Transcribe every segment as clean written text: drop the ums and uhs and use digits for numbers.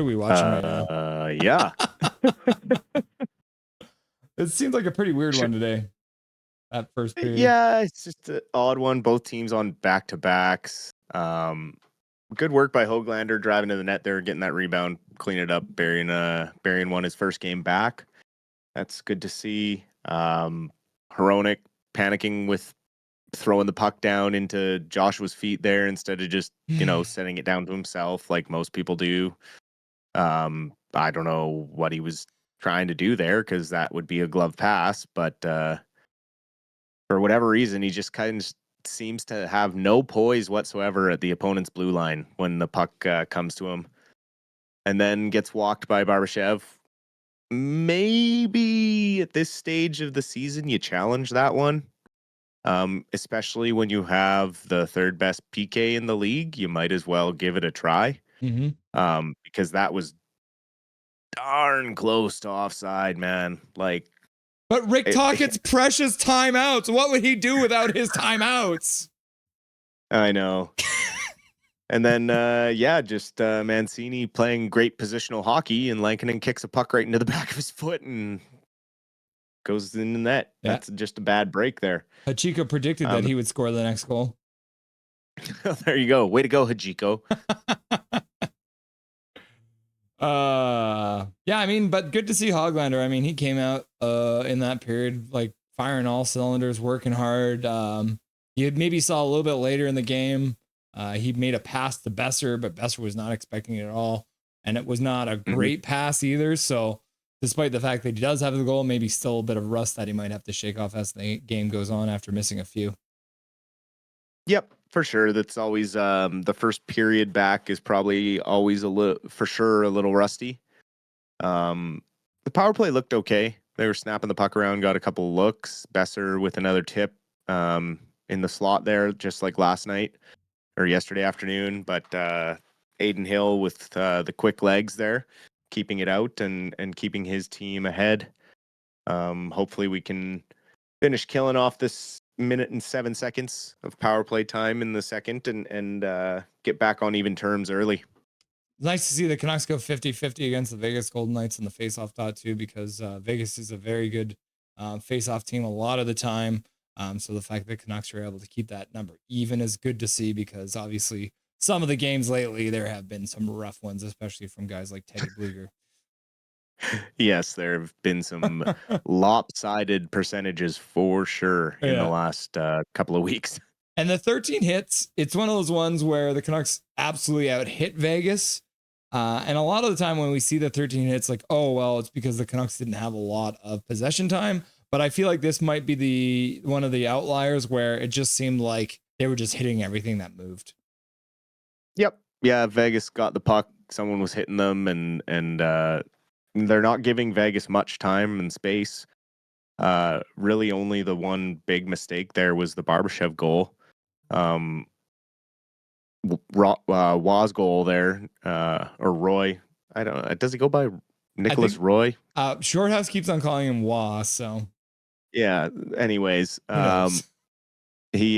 are we watching right now? Yeah. It seems like a pretty weird one today. That first period. Yeah, it's just an odd one. Both teams on back-to-backs. Good work by Höglander driving to the net there, getting that rebound, clean it up. Berrien won his first game back. That's good to see. Hronek panicking with throwing the puck down into Joshua's feet there instead of just, setting it down to himself like most people do. I don't know what he was trying to do there because that would be a glove pass, but for whatever reason, he just kind of seems to have no poise whatsoever at the opponent's blue line when the puck comes to him, and then gets walked by Barbashev. Maybe at this stage of the season, you challenge that one, especially when you have the third best PK in the league. You might as well give it a try, because that was darn close to offside, man. But Rick Tocchet's precious timeouts. What would he do without his timeouts? I know. And then, just Mancini playing great positional hockey, and Lankinen kicks a puck right into the back of his foot and goes in the net. Yeah. That's just a bad break there. Hachiko predicted that he would score the next goal. There you go. Way to go, Hachiko. But good to see Höglander. I mean, he came out in that period firing all cylinders, working hard. You maybe saw a little bit later in the game. He made a pass to Besser, but Besser was not expecting it at all. And it was not a great pass either. So despite the fact that he does have the goal, maybe still a bit of rust that he might have to shake off as the game goes on after missing a few. Yep, for sure. That's always the first period back is probably always a little rusty. The power play looked okay. They were snapping the puck around, got a couple of looks. Besser with another tip in the slot there, just like last night or yesterday afternoon. But Aiden Hill with the quick legs there, keeping it out and keeping his team ahead. Hopefully we can finish killing off this minute and 7 seconds of power play time in the second and get back on even terms early. It's nice to see the Canucks go 50-50 against the Vegas Golden Knights in the faceoff dot too, because Vegas is a very good faceoff team a lot of the time. So the fact that Canucks are able to keep that number even is good to see, because obviously some of the games lately, there have been some rough ones, especially from guys like Teddy Blueger. Yes, there have been some lopsided percentages for sure in the last couple of weeks. And the 13 hits, it's one of those ones where the Canucks absolutely out hit Vegas. And a lot of the time when we see the 13 hits, it's because the Canucks didn't have a lot of possession time. But I feel like this might be one of the outliers where it just seemed like they were just hitting everything that moved. Yep. Yeah, Vegas got the puck. Someone was hitting them, and they're not giving Vegas much time and space. Really only the one big mistake there was the Barbashev goal. Waz goal there, or Roy. I don't know. Does he go by Nicholas Roy? Shorthouse keeps on calling him Waz, so. Yeah. Anyways, he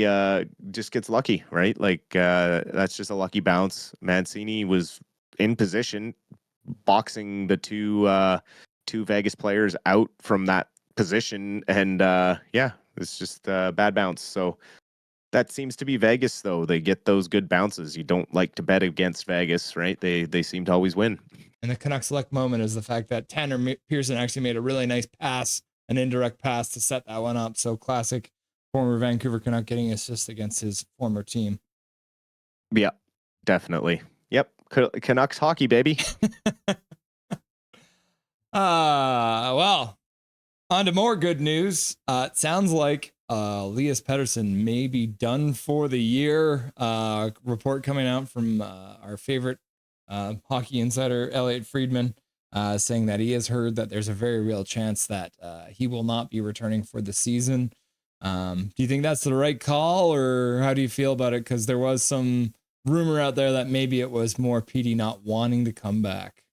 just gets lucky, right? That's just a lucky bounce. Mancini was in position, boxing the two Vegas players out from that position, and it's just a bad bounce. So that seems to be Vegas, though. They get those good bounces. You don't like to bet against Vegas, right? They seem to always win. And the Canucks' luck moment is the fact that Tanner Pearson actually made a really nice pass, an indirect pass to set that one up. So classic former Vancouver Canuck getting assist against his former team. Yeah, definitely. Yep. Canucks hockey, baby. Well, on to more good news. It sounds like Elias Pettersson may be done for the year. Report coming out from our favorite hockey insider, Elliot Friedman, saying that he has heard that there's a very real chance that he will not be returning for the season. Do you think that's the right call, or how do you feel about it? Because there was some rumor out there that maybe it was more PD not wanting to come back.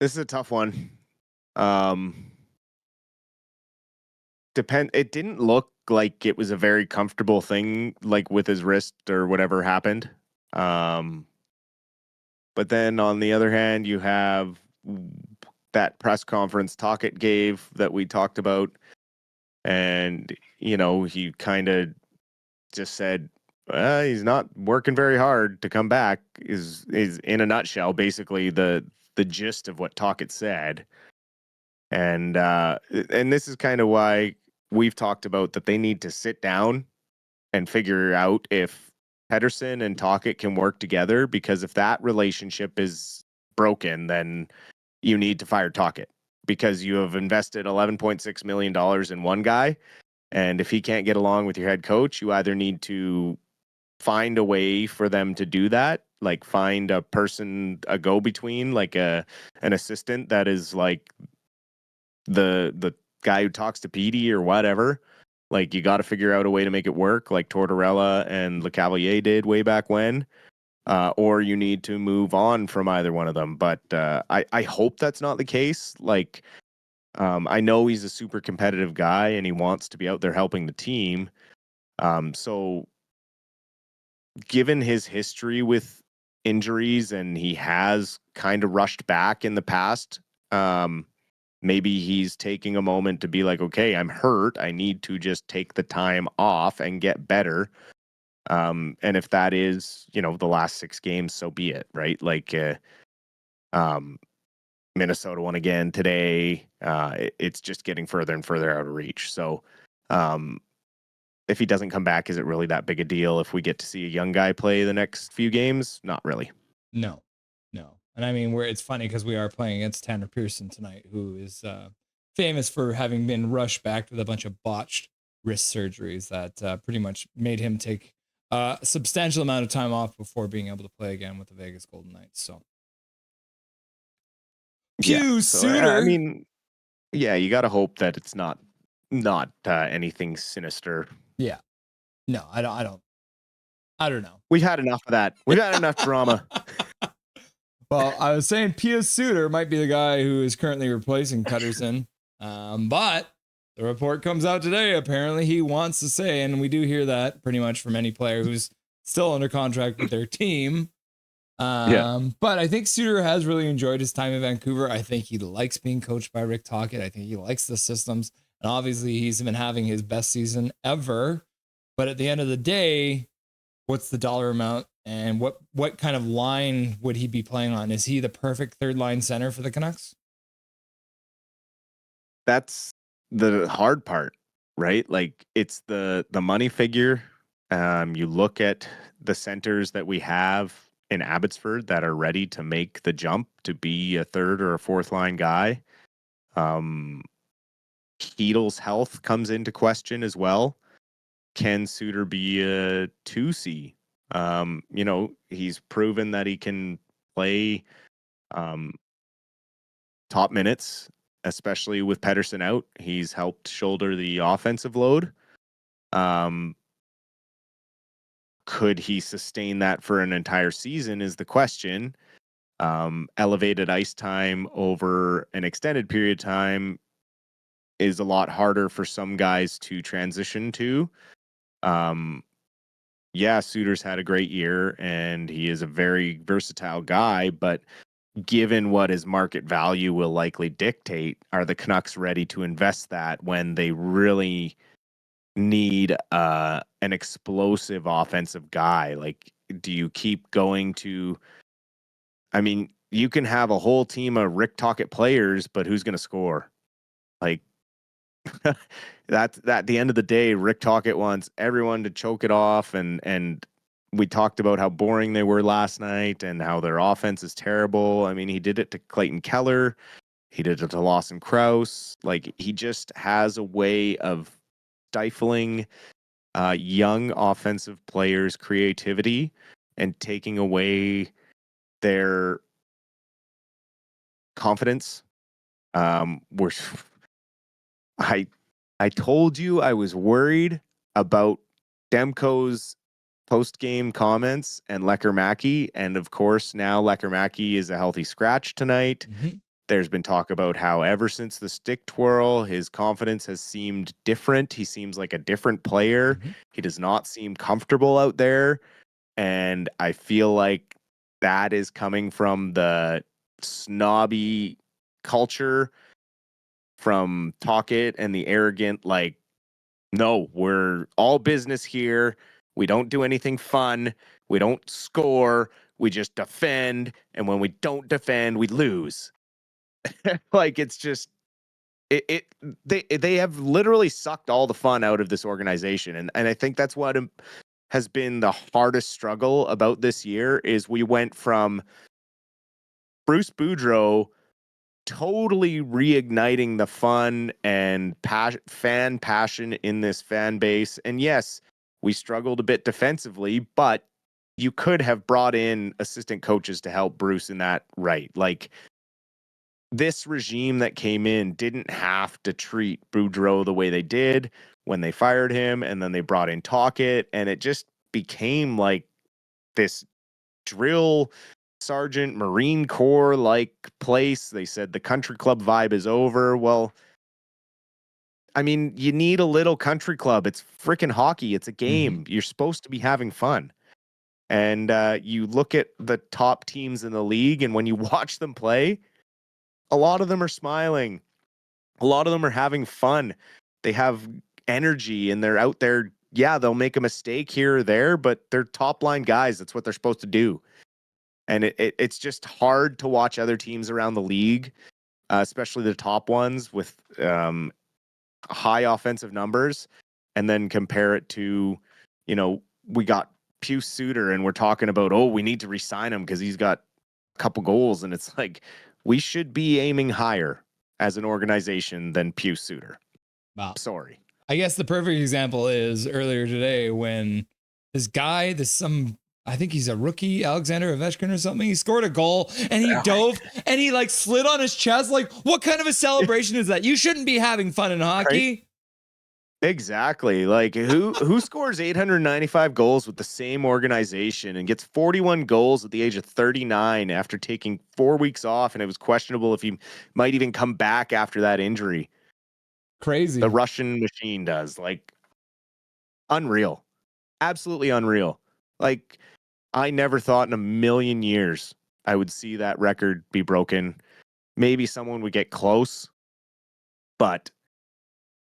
This is a tough one. It didn't look like it was a very comfortable thing, like with his wrist or whatever happened. But then on the other hand, you have that press conference Tocchet gave that we talked about. And, he kind of just said, he's not working very hard to come back is in a nutshell, basically the gist of what Tocchet said. And this is kind of why we've talked about that they need to sit down and figure out if Pedersen and Tocchet can work together, because if that relationship is broken, then you need to fire Tocchet, because you have invested $11.6 million in one guy. And if he can't get along with your head coach, you either need to find a way for them to do that, like find a person, a go-between, like an assistant that is like the guy who talks to Petey or whatever. Like, you got to figure out a way to make it work, like Tortorella and LeCavalier did way back when. Or you need to move on from either one of them. But I hope that's not the case. Like, I know he's a super competitive guy and he wants to be out there helping the team. So given his history with injuries, and he has kind of rushed back in the past, maybe he's taking a moment to be like, okay, I'm hurt. I need to just take the time off and get better. And if that is, the last 6 games, so be it, right? Like, Minnesota won again today. It's just getting further and further out of reach. So, if he doesn't come back, is it really that big a deal if we get to see a young guy play the next few games? Not really. No. And I mean, it's funny because we are playing against Tanner Pearson tonight, who is famous for having been rushed back with a bunch of botched wrist surgeries that pretty much made him take a substantial amount of time off before being able to play again with the Vegas Golden Knights. So, Suter. I mean, yeah, you got to hope that it's not anything sinister. Yeah. No, I don't know. We've had enough of that. We've had enough drama. Well, I was saying Pius Suter might be the guy who is currently replacing Pedersen. But the report comes out today. Apparently he wants to say, and we do hear that pretty much from any player who's still under contract with their team. But I think Suter has really enjoyed his time in Vancouver. I think he likes being coached by Rick Tocchet. I think he likes the systems. And obviously he's been having his best season ever. But at the end of the day, what's the dollar amount and what kind of line would he be playing on? Is he the perfect third line center for the Canucks? That's the hard part, right? Like, it's the money figure. You look at the centers that we have in Abbotsford that are ready to make the jump to be a third or a fourth line guy. Keetel's health comes into question as well. Can Suter be a 2C? He's proven that he can play top minutes, especially with Pedersen out. He's helped shoulder the offensive load. Could he sustain that for an entire season is the question. Elevated ice time over an extended period of time is a lot harder for some guys to transition to. Suter's had a great year and he is a very versatile guy, but given what his market value will likely dictate, are the Canucks ready to invest that when they really need an explosive offensive guy? Like, do you keep going to, I mean, you can have a whole team of Rick Tocchet players, but who's going to score? Like, that's at the end of the day, Rick Tocchet wants everyone to choke it off, and we talked about how boring they were last night and how their offense is terrible. I mean, he did it to Clayton Keller, he did it to Lawson Krause. Like, he just has a way of stifling young offensive players' creativity and taking away their confidence. We're I told you I was worried about Demko's post-game comments and Lecker-Mackey, and of course now Lecker-Mackey is a healthy scratch tonight. Mm-hmm. There's been talk about how ever since the stick twirl, his confidence has seemed different. He seems like a different player. Mm-hmm. He does not seem comfortable out there, and I feel like that is coming from the snobby culture from Talk It and the arrogant, like, no, we're all business here. We don't do anything fun. We don't score. We just defend. And when we don't defend, we lose. Like, it's just, they have literally sucked all the fun out of this organization. And I think that's what has been the hardest struggle about this year is we went from Bruce Boudreau totally reigniting the fun and fan passion in this fan base. And yes, we struggled a bit defensively, but you could have brought in assistant coaches to help Bruce in that, right? Like, this regime that came in didn't have to treat Boudreau the way they did when they fired him, and then they brought in Talkett, and it just became like this drill sergeant Marine Corps like place. They said the country club vibe is over. Well, I mean, you need a little country club. It's freaking hockey. It's a game. You're supposed to be having fun. And you look at the top teams in the league, and when you watch them play, a lot of them are smiling. A lot of them are having fun. They have energy and they're out there. Yeah, they'll make a mistake here or there, but they're top line guys. That's what they're supposed to do. And it's just hard to watch other teams around the league, especially the top ones with high offensive numbers, and then compare it to, we got Suter and we're talking about, oh, we need to re-sign him because he's got a couple goals. And it's like, we should be aiming higher as an organization than Suter. Wow. Sorry. I guess the perfect example is earlier today when this guy, I think he's a rookie, Alexander Ovechkin or something. He scored a goal and he dove and he like slid on his chest. Like, what kind of a celebration is that? You shouldn't be having fun in hockey. Right? Exactly. Like, who scores 895 goals with the same organization and gets 41 goals at the age of 39 after taking 4 weeks off, and it was questionable if he might even come back after that injury. Crazy. The Russian machine does. Like, unreal. Absolutely unreal. Like, I never thought in a million years I would see that record be broken. Maybe someone would get close, but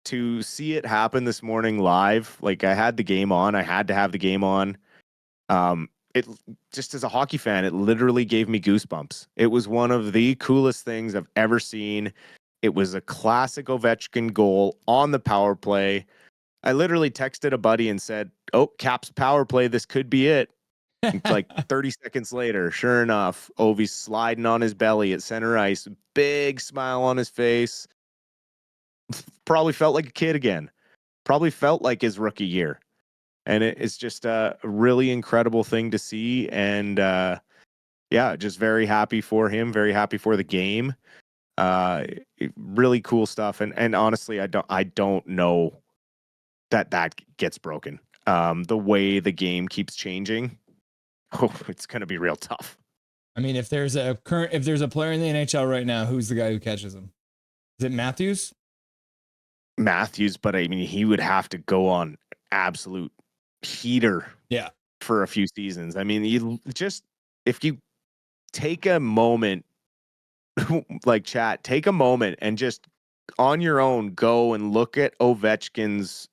to see it happen this morning live, like, I had the game on. I had to have the game on. It just, as a hockey fan, it literally gave me goosebumps. It was one of the coolest things I've ever seen. It was a classic Ovechkin goal on the power play. I literally texted a buddy and said, "Oh, Caps power play. This could be it." Like 30 seconds later, sure enough, Ovi's sliding on his belly at center ice, big smile on his face. Probably felt like a kid again. Probably felt like his rookie year. And it's just a really incredible thing to see. And yeah, just very happy for him, very happy for the game. Really cool stuff. And honestly, I don't know that gets broken. The way the game keeps changing, it's going to be real tough. I mean, if there's a player in the NHL right now, who's the guy who catches him? Is it Matthews? Matthews, but I mean, he would have to go on absolute heater. Yeah. For a few seasons. I mean, if you take a moment, like, chat, take a moment and just on your own go and look at Ovechkin's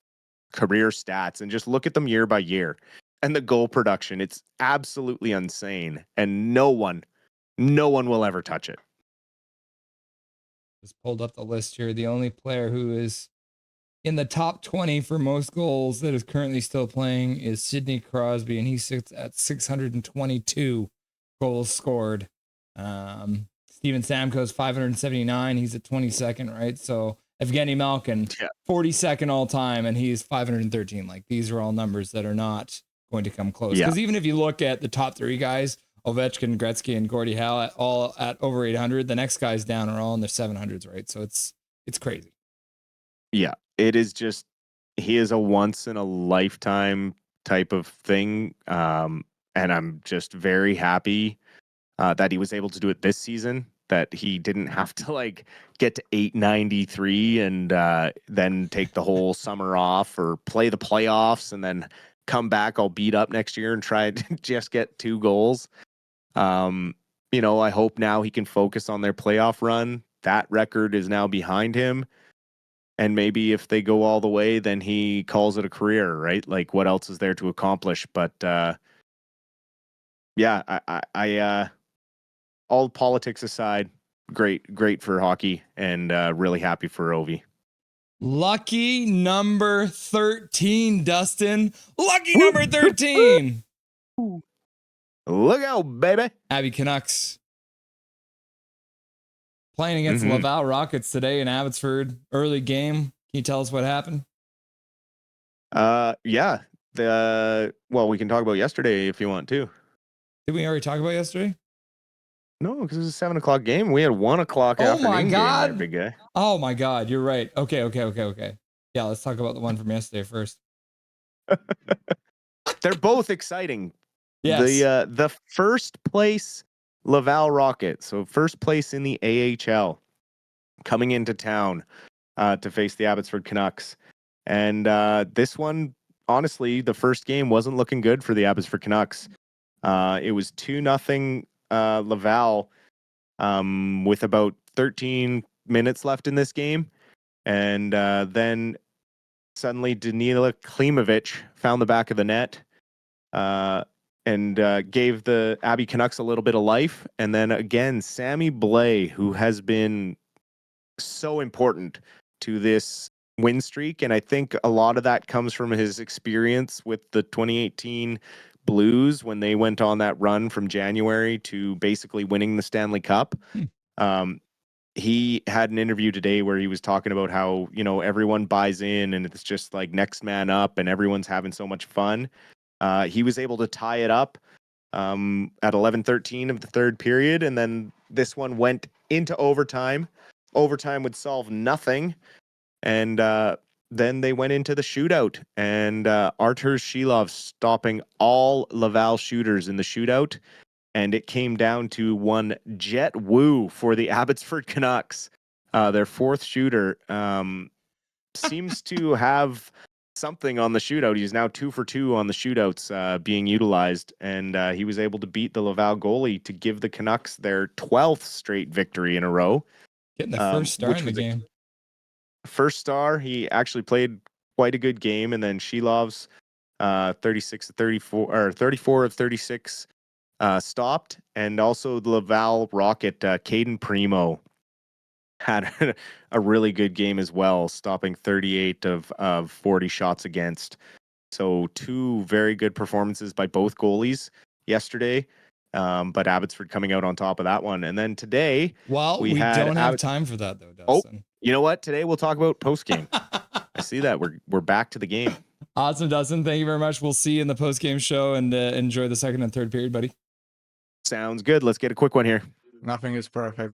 career stats and just look at them year by year and the goal production. It's absolutely insane, and no one will ever touch it. Just pulled up the list here. The only player who is in the top 20 for most goals that is currently still playing is Sidney Crosby, and he sits at 622 goals scored. Steven Stamkos 579. He's at 22nd, right? So Evgeny Malkin, 42nd all time, and he's 513. Like, these are all numbers that are not going to come close. Because even if you look at the top three guys, Ovechkin, Gretzky, and Gordie Howe, all at over 800, the next guys down are all in their 700s, right? So it's crazy. Yeah, it is just, he is a once in a lifetime type of thing. And I'm just very happy that he was able to do it this season, that he didn't have to like get to 893 and then take the whole summer off or play the playoffs and then come back all beat up next year and try to just get 2 goals. I hope now he can focus on their playoff run. That record is now behind him. And maybe if they go all the way, then he calls it a career, right? Like, what else is there to accomplish? But all politics aside, great for hockey, and really happy for Ovi. Lucky number 13, Dustin. Lucky number 13. Look out, baby. Abby Canucks playing against the Laval Rockets today in Abbotsford. Early game. Can you tell us what happened? Yeah. We can talk about yesterday if you want to. Did we already talk about yesterday? No, because it was a 7:00 game. We had 1:00 afternoon game there, big guy. Oh my God, you're right. Okay. Yeah, let's talk about the one from yesterday first. They're both exciting. Yes. The first place Laval Rockets, so first place in the AHL, coming into town to face the Abbotsford Canucks. And this one, honestly, the first game wasn't looking good for the Abbotsford Canucks. It was 2-0 Laval with about 13 minutes left in this game. And then suddenly Danila Klimovich found the back of the net and gave the Abbey Canucks a little bit of life. And then again, Sammy Blais, who has been so important to this win streak. And I think a lot of that comes from his experience with the 2018 Blues when they went on that run from January to basically winning the Stanley Cup. He had an interview today where he was talking about how, everyone buys in and it's just like next man up and everyone's having so much fun. He was able to tie it up at 11:13 of the third period. And then this one went into overtime. Overtime would solve nothing. And then they went into the shootout. And Artur Shilov stopping all Laval shooters in the shootout. And it came down to one Jet Wu for the Abbotsford Canucks. Their fourth shooter seems to have something on the shootout. He's now 2 for 2 on the shootouts being utilized. And he was able to beat the Laval goalie to give the Canucks their 12th straight victory in a row. Getting the first star in the game. First star. He actually played quite a good game. And then Shilov's 36 of 34 or 34 of 36 stopped. And also the Laval Rocket, Caden Primo had a really good game as well, stopping 38 of 40 shots against. So 2 very good performances by both goalies yesterday. But Abbotsford coming out on top of that one. And then today, we don't have time for that though, Dustin. Oh, you know what? Today we'll talk about post game. I see that we're back to the game. Awesome, Dustin. Thank you very much. We'll see you in the post game show and enjoy the second and third period, buddy. Sounds good. Let's get a quick one here. Nothing is perfect.